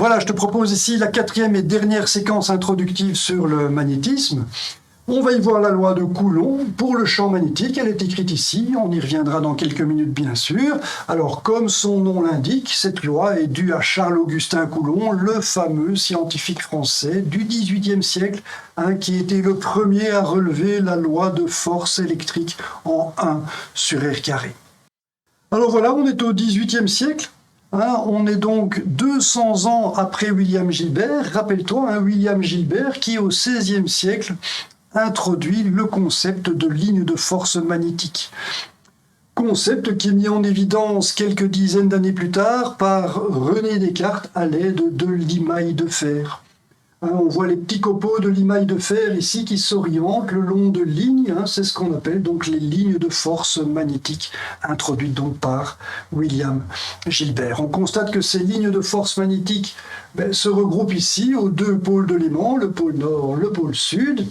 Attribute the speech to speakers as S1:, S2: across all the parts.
S1: Voilà, je te propose ici la quatrième et dernière séquence introductive sur le magnétisme. On va y voir la loi de Coulomb pour le champ magnétique. Elle est écrite ici, on y reviendra dans quelques minutes bien sûr. Alors comme son nom l'indique, cette loi est due à Charles-Augustin Coulomb, le fameux scientifique français du XVIIIe siècle, qui était le premier à relever la loi de force électrique en 1 sur R carré. Alors voilà, on est au XVIIIe siècle. On est donc 200 ans après William Gilbert. Rappelle-toi, William Gilbert qui au XVIe siècle introduit le concept de ligne de force magnétique. Concept qui est mis en évidence quelques dizaines d'années plus tard par René Descartes à l'aide de l'imaille de fer. On voit les petits copeaux de l'imaille de fer ici qui s'orientent le long de lignes, c'est ce qu'on appelle donc les lignes de force magnétique, introduites donc par William Gilbert. On constate que ces lignes de force magnétique se regroupent ici aux deux pôles de l'aimant, le pôle nord, le pôle sud,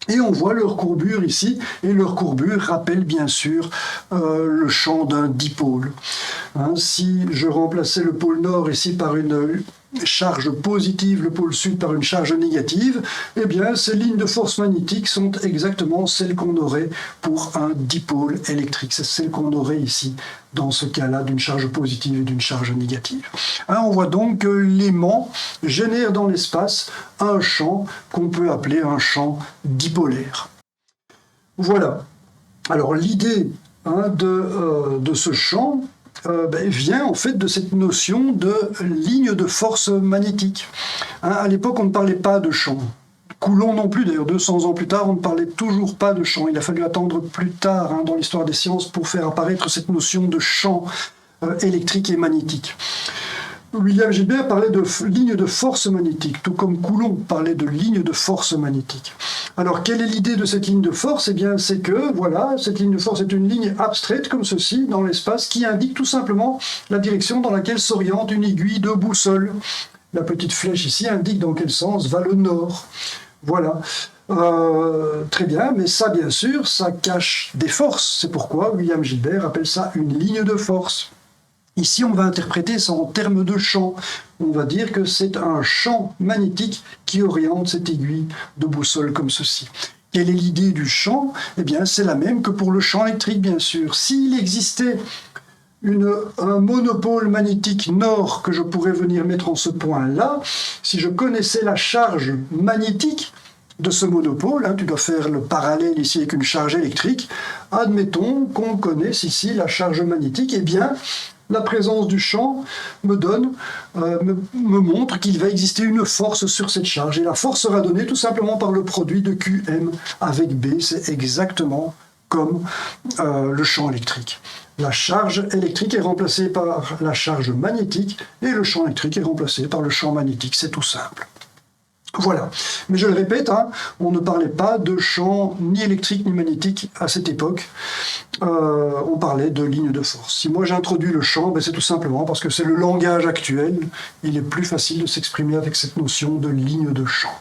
S1: et on voit leur courbure ici, et leur courbure rappelle bien sûr le champ d'un dipôle. Si je remplaçais le pôle nord ici par une charge positive, le pôle sud par une charge négative, eh bien ces lignes de force magnétique sont exactement celles qu'on aurait pour un dipôle électrique. C'est celles qu'on aurait ici, dans ce cas-là, d'une charge positive et d'une charge négative. On voit donc que l'aimant génère dans l'espace un champ qu'on peut appeler un champ dipolaire. Voilà. Alors l'idée de ce champ vient en fait de cette notion de ligne de force magnétique. À l'époque, on ne parlait pas de champ. Coulomb non plus, d'ailleurs 200 ans plus tard, on ne parlait toujours pas de champ. Il a fallu attendre plus tard dans l'histoire des sciences pour faire apparaître cette notion de champ électrique et magnétique. William Gilbert parlait de ligne de force magnétique, tout comme Coulomb parlait de ligne de force magnétique. Alors, quelle est l'idée de cette ligne de force ? Eh bien, c'est que, voilà, cette ligne de force est une ligne abstraite, comme ceci, dans l'espace, qui indique tout simplement la direction dans laquelle s'oriente une aiguille de boussole. La petite flèche ici indique dans quel sens va le nord. Voilà. Très bien, mais ça, bien sûr, ça cache des forces. C'est pourquoi William Gilbert appelle ça une ligne de force. Ici, on va interpréter ça en termes de champ. On va dire que c'est un champ magnétique qui oriente cette aiguille de boussole comme ceci. Quelle est l'idée du champ ? Eh bien, c'est la même que pour le champ électrique, bien sûr. S'il existait un monopôle magnétique nord que je pourrais venir mettre en ce point-là, si je connaissais la charge magnétique de ce monopôle, tu dois faire le parallèle ici avec une charge électrique, admettons qu'on connaisse ici la charge magnétique, eh bien, la présence du champ me montre qu'il va exister une force sur cette charge. Et la force sera donnée tout simplement par le produit de QM avec B. C'est exactement comme le champ électrique. La charge électrique est remplacée par la charge magnétique et le champ électrique est remplacé par le champ magnétique. C'est tout simple. Voilà. Mais je le répète, on ne parlait pas de champ ni électrique ni magnétique à cette époque. On parlait de ligne de force. Si moi j'introduis le champ, c'est tout simplement parce que c'est le langage actuel. Il est plus facile de s'exprimer avec cette notion de ligne de champ.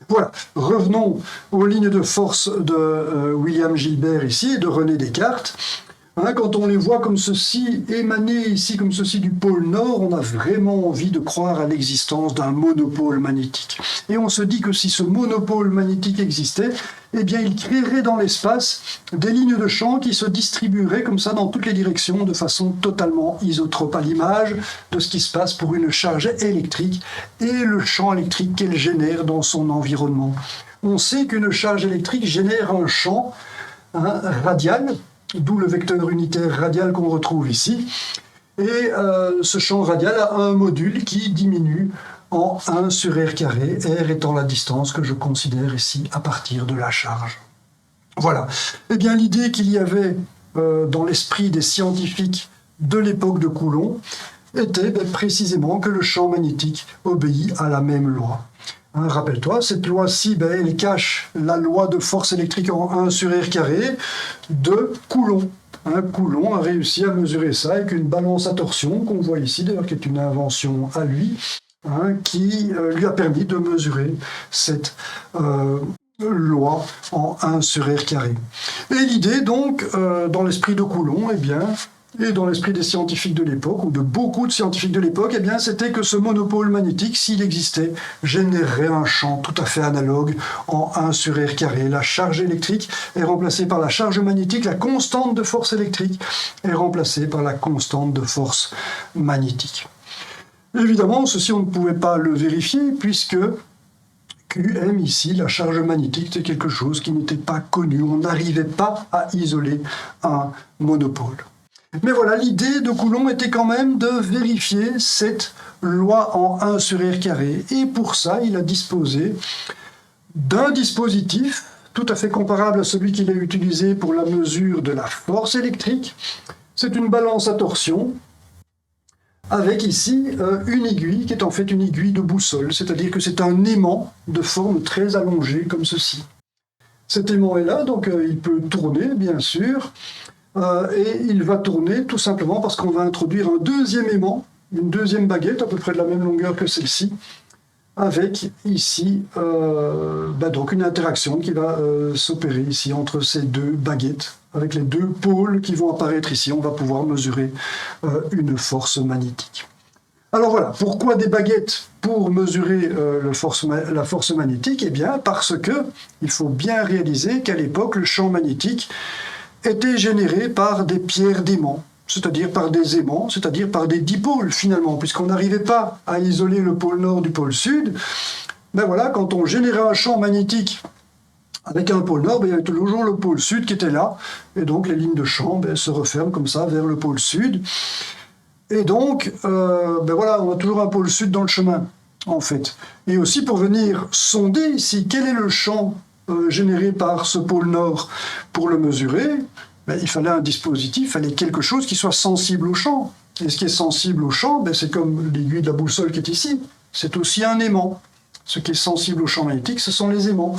S1: Voilà. Revenons aux lignes de force de William Gilbert ici et de René Descartes. Quand on les voit comme ceci, émaner ici comme ceci du pôle nord, on a vraiment envie de croire à l'existence d'un monopôle magnétique. Et on se dit que si ce monopôle magnétique existait, eh bien il créerait dans l'espace des lignes de champ qui se distribueraient comme ça dans toutes les directions de façon totalement isotrope, à l'image de ce qui se passe pour une charge électrique et le champ électrique qu'elle génère dans son environnement. On sait qu'une charge électrique génère un champ radial, d'où le vecteur unitaire radial qu'on retrouve ici. Et ce champ radial a un module qui diminue en 1 sur R carré, R étant la distance que je considère ici à partir de la charge. Voilà. Eh bien, l'idée qu'il y avait dans l'esprit des scientifiques de l'époque de Coulomb était précisément que le champ magnétique obéit à la même loi. Rappelle-toi, cette loi-ci, elle cache la loi de force électrique en 1 sur R carré de Coulomb. Coulomb a réussi à mesurer ça avec une balance à torsion qu'on voit ici, d'ailleurs, qui est une invention à lui, qui lui a permis de mesurer cette loi en 1 sur R carré. Et l'idée, donc, dans l'esprit de Coulomb, et dans l'esprit des scientifiques de l'époque, ou de beaucoup de scientifiques de l'époque, eh bien, c'était que ce monopôle magnétique, s'il existait, générerait un champ tout à fait analogue en 1 sur R carré. La charge électrique est remplacée par la charge magnétique, la constante de force électrique est remplacée par la constante de force magnétique. Évidemment, ceci, on ne pouvait pas le vérifier, puisque Qm ici, la charge magnétique, c'est quelque chose qui n'était pas connu. On n'arrivait pas à isoler un monopôle. Mais voilà, l'idée de Coulomb était quand même de vérifier cette loi en 1 sur R carré. Et pour ça, il a disposé d'un dispositif tout à fait comparable à celui qu'il a utilisé pour la mesure de la force électrique. C'est une balance à torsion, avec ici une aiguille qui est en fait une aiguille de boussole, c'est-à-dire que c'est un aimant de forme très allongée comme ceci. Cet aimant est là, donc il peut tourner bien sûr, et il va tourner tout simplement parce qu'on va introduire un deuxième aimant, une deuxième baguette à peu près de la même longueur que celle-ci, avec ici donc une interaction qui va s'opérer ici entre ces deux baguettes. Avec les deux pôles qui vont apparaître ici, on va pouvoir mesurer une force magnétique. Alors voilà, pourquoi des baguettes pour mesurer la force magnétique? Eh bien parce que il faut bien réaliser qu'à l'époque, le champ magnétique était généré par des pierres d'aimant, c'est-à-dire par des aimants, c'est-à-dire par des dipôles finalement, puisqu'on n'arrivait pas à isoler le pôle nord du pôle sud. Ben voilà, quand on générait un champ magnétique avec un pôle nord, il y avait toujours le pôle sud qui était là, et donc les lignes de champ se referment comme ça vers le pôle sud. Et donc, voilà, on a toujours un pôle sud dans le chemin, en fait. Et aussi pour venir sonder ici, quel est le champ généré par ce pôle nord pour le mesurer, il fallait un dispositif, il fallait quelque chose qui soit sensible au champ. Et ce qui est sensible au champ, c'est comme l'aiguille de la boussole qui est ici, c'est aussi un aimant. Ce qui est sensible au champ magnétique, ce sont les aimants.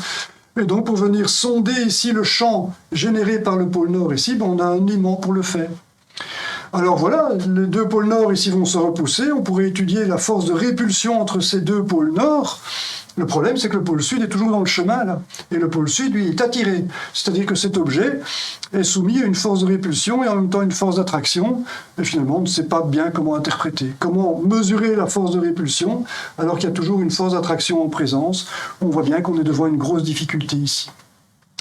S1: Et donc, pour venir sonder ici le champ généré par le pôle nord ici, on a un aimant pour le faire. Alors voilà, les deux pôles nord ici vont se repousser. On pourrait étudier la force de répulsion entre ces deux pôles nord. Le problème, c'est que le pôle sud est toujours dans le chemin, là. Et le pôle sud, lui, est attiré. C'est-à-dire que cet objet est soumis à une force de répulsion et en même temps une force d'attraction. Et finalement, on ne sait pas bien comment interpréter. Comment mesurer la force de répulsion alors qu'il y a toujours une force d'attraction en présence. On voit bien qu'on est devant une grosse difficulté ici.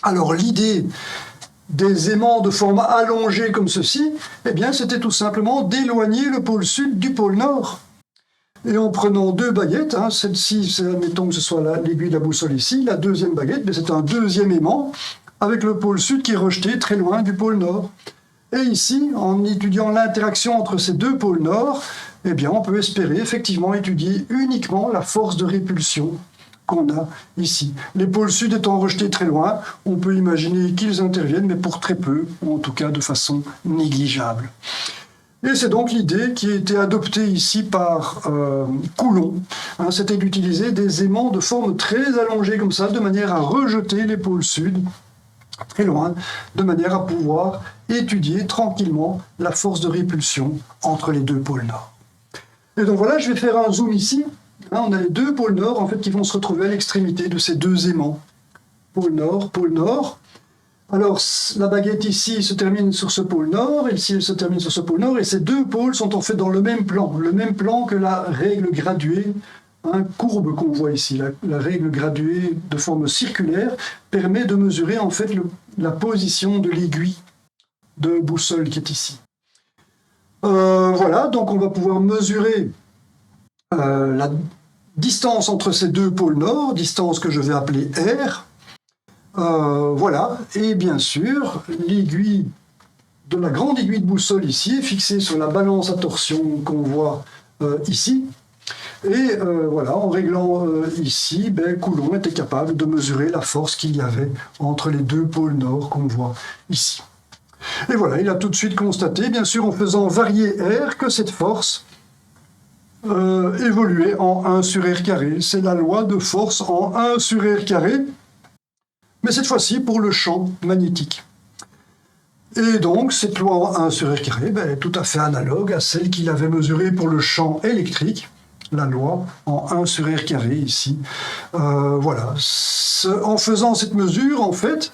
S1: Alors l'idée des aimants de forme allongée comme ceci, eh bien, c'était tout simplement d'éloigner le pôle sud du pôle nord. Et en prenant deux baguettes, celle-ci, admettons que ce soit l'aiguille de la boussole ici, la deuxième baguette, c'est un deuxième aimant avec le pôle sud qui est rejeté très loin du pôle nord. Et ici, en étudiant l'interaction entre ces deux pôles nord, eh bien, on peut espérer effectivement étudier uniquement la force de répulsion qu'on a ici. Les pôles sud étant rejetés très loin, on peut imaginer qu'ils interviennent, mais pour très peu, ou en tout cas de façon négligeable. Et c'est donc l'idée qui a été adoptée ici par Coulomb. C'était d'utiliser des aimants de forme très allongée comme ça, de manière à rejeter les pôles sud très loin, de manière à pouvoir étudier tranquillement la force de répulsion entre les deux pôles nord. Et donc voilà, je vais faire un zoom ici. On a les deux pôles nord en fait, qui vont se retrouver à l'extrémité de ces deux aimants. Pôle nord, pôle nord. Alors, la baguette ici se termine sur ce pôle nord, et ici elle se termine sur ce pôle nord, et ces deux pôles sont en fait dans le même plan que la règle graduée, courbe qu'on voit ici. La règle graduée de forme circulaire permet de mesurer en fait la position de l'aiguille de boussole qui est ici. Voilà, donc on va pouvoir mesurer la distance entre ces deux pôles nord, distance que je vais appeler R. Voilà, et bien sûr, l'aiguille de la grande aiguille de boussole ici est fixée sur la balance à torsion qu'on voit ici. Et voilà, en réglant ici, Coulomb était capable de mesurer la force qu'il y avait entre les deux pôles nord qu'on voit ici. Et voilà, il a tout de suite constaté, bien sûr en faisant varier R, que cette force évoluait en 1 sur R carré. C'est la loi de force en 1 sur R carré, mais cette fois-ci pour le champ magnétique. Et donc, cette loi en 1 sur R carré est tout à fait analogue à celle qu'il avait mesurée pour le champ électrique, la loi en 1 sur R carré ici. Voilà. En faisant cette mesure, en fait,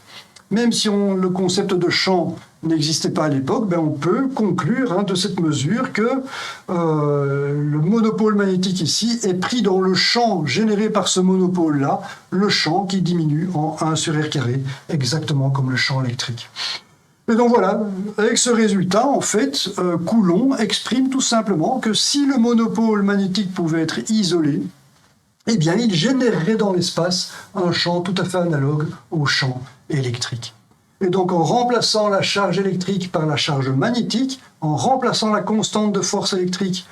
S1: même si le concept de champ n'existait pas à l'époque, on peut conclure de cette mesure que le monopôle magnétique ici est pris dans le champ généré par ce monopôle-là, le champ qui diminue en 1 sur R carré, exactement comme le champ électrique. Et donc voilà, avec ce résultat, en fait, Coulomb exprime tout simplement que si le monopôle magnétique pouvait être isolé, eh bien, il générerait dans l'espace un champ tout à fait analogue au champ électrique. Et donc, en remplaçant la charge électrique par la charge magnétique, en remplaçant la constante de force électrique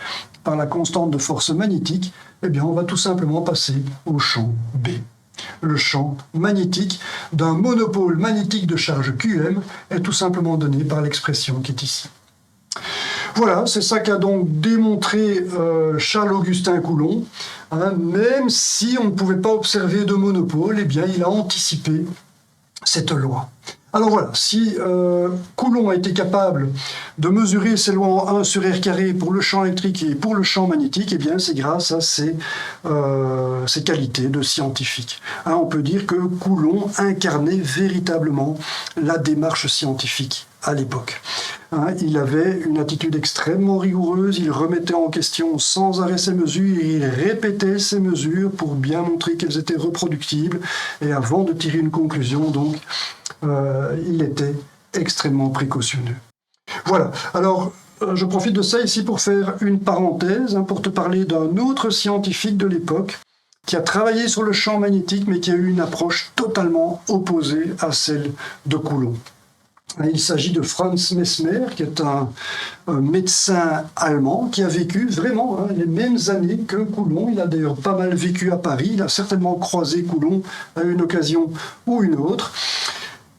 S1: par la constante de force magnétique, eh bien, on va tout simplement passer au champ B. Le champ magnétique d'un monopôle magnétique de charge QM est tout simplement donné par l'expression qui est ici. Voilà, c'est ça qu'a donc démontré Charles-Augustin Coulomb. Même si on ne pouvait pas observer de monopôle, eh bien, il a anticipé cette loi. Alors voilà, si Coulomb a été capable de mesurer ces lois en 1 sur R carré pour le champ électrique et pour le champ magnétique, eh bien c'est grâce à ses qualités de scientifique. On peut dire que Coulomb incarnait véritablement la démarche scientifique à l'époque. Il avait une attitude extrêmement rigoureuse, il remettait en question sans arrêt ses mesures, et il répétait ses mesures pour bien montrer qu'elles étaient reproductibles, et avant de tirer une conclusion, donc, il était extrêmement précautionneux. Voilà, alors je profite de ça ici pour faire une parenthèse, pour te parler d'un autre scientifique de l'époque qui a travaillé sur le champ magnétique, mais qui a eu une approche totalement opposée à celle de Coulomb. Il s'agit de Franz Mesmer, qui est un médecin allemand qui a vécu vraiment les mêmes années que Coulomb. Il a d'ailleurs pas mal vécu à Paris, il a certainement croisé Coulomb à une occasion ou une autre.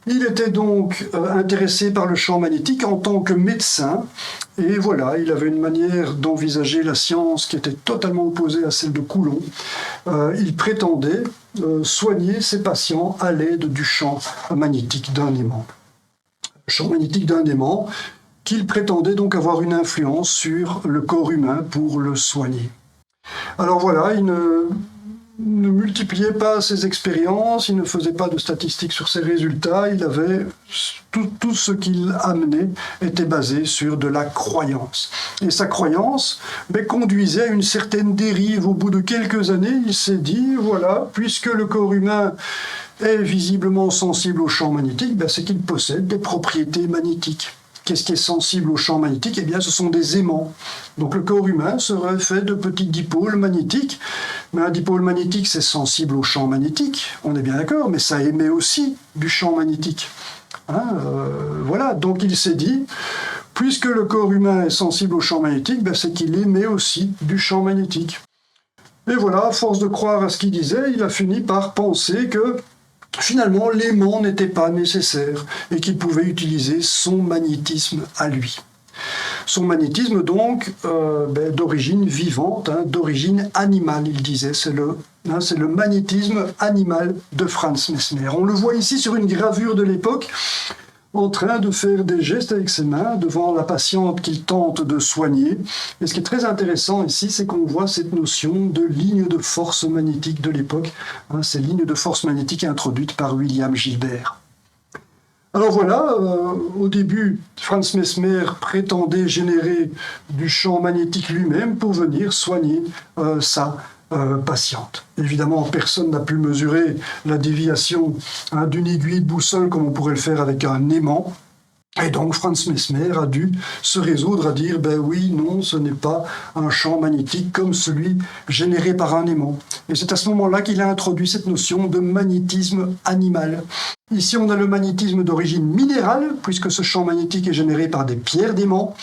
S1: Il était donc intéressé par le champ magnétique en tant que médecin, et voilà, il avait une manière d'envisager la science qui était totalement opposée à celle de Coulomb. Il prétendait soigner ses patients à l'aide du champ magnétique d'un aimant. Champ magnétique d'un aimant qu'il prétendait donc avoir une influence sur le corps humain pour le soigner. Alors voilà, il ne multipliait pas ses expériences, il ne faisait pas de statistiques sur ses résultats, il avait tout ce qu'il amenait était basé sur de la croyance. Et sa croyance conduisait à une certaine dérive. Au bout de quelques années, il s'est dit, voilà, puisque le corps humain est visiblement sensible au champ magnétique, c'est qu'il possède des propriétés magnétiques. Qu'est-ce qui est sensible au champ magnétique ? Eh bien, ce sont des aimants. Donc le corps humain serait fait de petits dipôles magnétiques. Mais un dipôle magnétique, c'est sensible au champ magnétique, on est bien d'accord, mais ça émet aussi du champ magnétique. Voilà, donc il s'est dit, puisque le corps humain est sensible au champ magnétique, c'est qu'il émet aussi du champ magnétique. Et voilà, à force de croire à ce qu'il disait, il a fini par penser que finalement, l'aimant n'était pas nécessaire et qu'il pouvait utiliser son magnétisme à lui. Son magnétisme, donc, d'origine vivante, d'origine animale, il disait. C'est le magnétisme animal de Franz Mesmer. On le voit ici sur une gravure de l'époque, en train de faire des gestes avec ses mains devant la patiente qu'il tente de soigner. Et ce qui est très intéressant ici, c'est qu'on voit cette notion de ligne de force magnétique de l'époque, ces lignes de force magnétique introduites par William Gilbert. Alors voilà, au début, Franz Mesmer prétendait générer du champ magnétique lui-même pour venir soigner sa patiente. Évidemment, personne n'a pu mesurer la déviation d'une aiguille de boussole comme on pourrait le faire avec un aimant. Et donc Franz Mesmer a dû se résoudre à dire oui, non, ce n'est pas un champ magnétique comme celui généré par un aimant. Et c'est à ce moment-là qu'il a introduit cette notion de magnétisme animal. Ici, on a le magnétisme d'origine minérale, puisque ce champ magnétique est généré par des pierres d'aimant.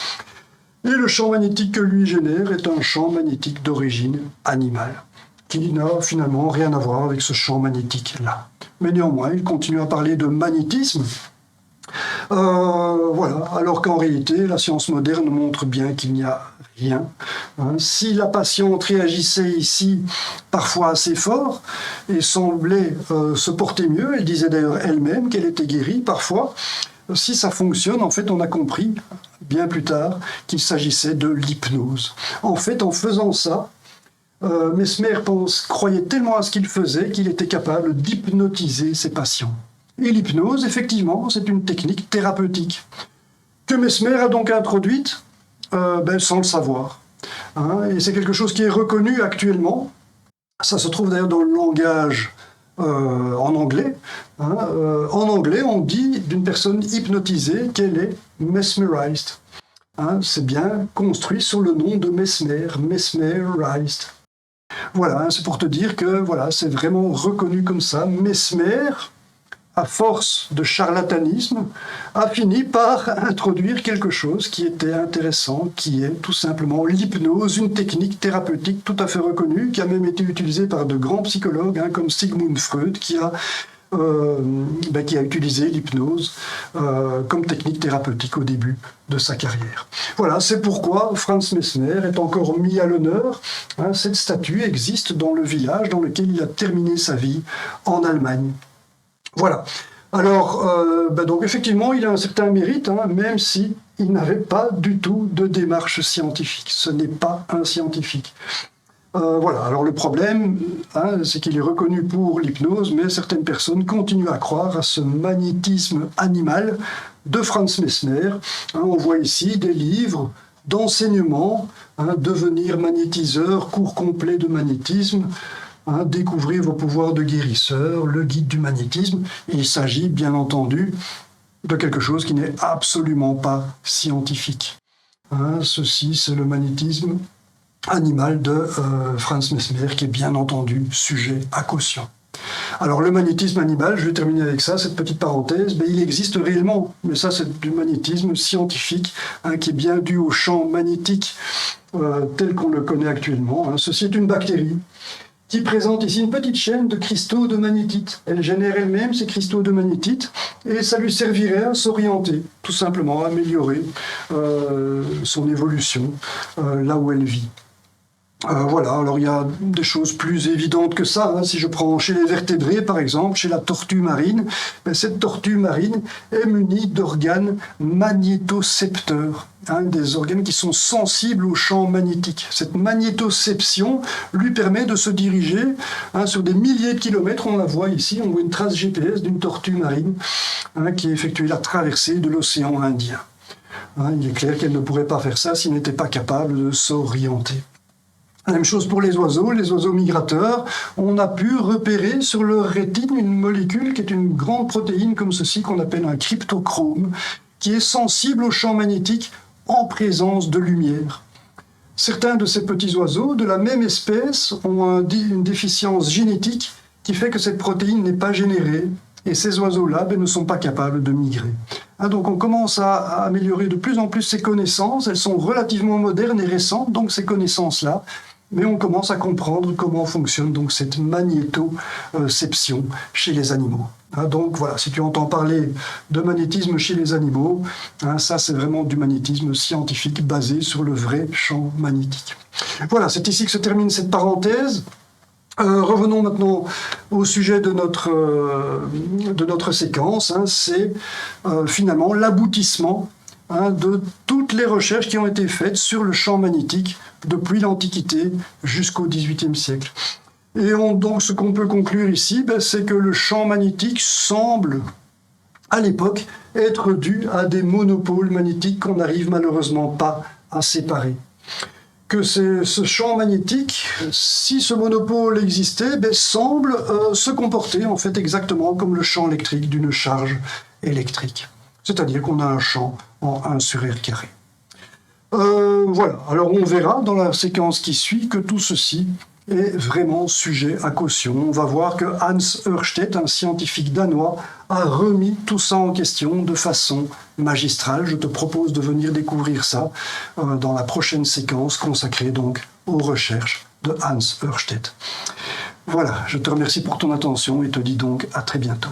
S1: Et le champ magnétique que lui génère est un champ magnétique d'origine animale, qui n'a finalement rien à voir avec ce champ magnétique-là. Mais néanmoins, il continue à parler de magnétisme. Voilà, alors qu'en réalité, la science moderne montre bien qu'il n'y a rien. Si la patiente réagissait ici parfois assez fort et semblait se porter mieux, elle disait d'ailleurs elle-même qu'elle était guérie parfois, si ça fonctionne, en fait, on a compris bien plus tard qu'il s'agissait de l'hypnose. En fait, en faisant ça, Mesmer croyait tellement à ce qu'il faisait qu'il était capable d'hypnotiser ses patients. Et l'hypnose, effectivement, c'est une technique thérapeutique que Mesmer a donc introduite sans le savoir. Hein, et c'est quelque chose qui est reconnu actuellement. Ça se trouve d'ailleurs dans le langage en anglais. Hein, en anglais, on dit d'une personne hypnotisée qu'elle est mesmerized. Hein, c'est bien construit sur le nom de Mesmer, mesmerized. Voilà, hein, c'est pour te dire que voilà, c'est vraiment reconnu comme ça. Mesmer, à force de charlatanisme, a fini par introduire quelque chose qui était intéressant, qui est tout simplement l'hypnose, une technique thérapeutique tout à fait reconnue, qui a même été utilisée par de grands psychologues, hein, comme Sigmund Freud, qui a utilisé l'hypnose comme technique thérapeutique au début de sa carrière. Voilà, c'est pourquoi Franz Mesmer est encore mis à l'honneur. Hein, cette statue existe dans le village dans lequel il a terminé sa vie en Allemagne. Voilà. Alors, donc effectivement, il a un certain mérite, hein, même si il n'avait pas du tout de démarche scientifique. Ce n'est pas un scientifique. Voilà. Alors le problème, hein, c'est qu'il est reconnu pour l'hypnose, mais certaines personnes continuent à croire à ce magnétisme animal de Franz Mesmer. Hein, on voit ici des livres d'enseignement, hein, devenir magnétiseur, cours complet de magnétisme. Hein, découvrez vos pouvoirs de guérisseur, le guide du magnétisme. Il s'agit bien entendu de quelque chose qui n'est absolument pas scientifique. Hein, ceci, c'est le magnétisme animal de Franz Mesmer, qui est bien entendu sujet à caution. Alors le magnétisme animal, je vais terminer avec ça, cette petite parenthèse, il existe réellement, mais ça c'est du magnétisme scientifique, hein, qui est bien dû au champ magnétique tel qu'on le connaît actuellement. Hein. Ceci est une bactérie qui présente ici une petite chaîne de cristaux de magnétite. Elle génère elle-même ces cristaux de magnétite et ça lui servirait à s'orienter, tout simplement, à améliorer son évolution là où elle vit. Voilà, alors il y a des choses plus évidentes que ça. Hein. Si je prends chez les vertébrés, par exemple, chez la tortue marine, cette tortue marine est munie d'organes magnétocepteurs, hein, des organes qui sont sensibles au champ magnétique. Cette magnétoception lui permet de se diriger sur des milliers de kilomètres. On la voit ici, on voit une trace GPS d'une tortue marine qui a effectué la traversée de l'océan Indien. Il est clair qu'elle ne pourrait pas faire ça s'il n'était pas capable de s'orienter. La même chose pour les oiseaux migrateurs. On a pu repérer sur leur rétine une molécule qui est une grande protéine comme ceci, qu'on appelle un cryptochrome, qui est sensible au champ magnétique en présence de lumière. Certains de ces petits oiseaux de la même espèce ont une déficience génétique qui fait que cette protéine n'est pas générée, et ces oiseaux-là ne sont pas capables de migrer. Donc on commence à améliorer de plus en plus ces connaissances. Elles sont relativement modernes et récentes, donc ces connaissances-là, mais on commence à comprendre comment fonctionne donc cette magnétoception chez les animaux. Donc voilà, si tu entends parler de magnétisme chez les animaux, ça c'est vraiment du magnétisme scientifique basé sur le vrai champ magnétique. Voilà, c'est ici que se termine cette parenthèse. Revenons maintenant au sujet de notre séquence. C'est finalement l'aboutissement de toutes les recherches qui ont été faites sur le champ magnétique depuis l'Antiquité jusqu'au XVIIIe siècle. Et donc ce qu'on peut conclure ici, c'est que le champ magnétique semble, à l'époque, être dû à des monopoles magnétiques qu'on n'arrive malheureusement pas à séparer. Que ce champ magnétique, si ce monopole existait, semble se comporter en fait exactement comme le champ électrique d'une charge électrique. C'est-à-dire qu'on a un champ en 1 sur R carré. Voilà, alors on verra dans la séquence qui suit que tout ceci est vraiment sujet à caution. On va voir que Hans Ørsted, un scientifique danois, a remis tout ça en question de façon magistrale. Je te propose de venir découvrir ça dans la prochaine séquence consacrée donc aux recherches de Hans Ørsted. Voilà, je te remercie pour ton attention et te dis donc à très bientôt.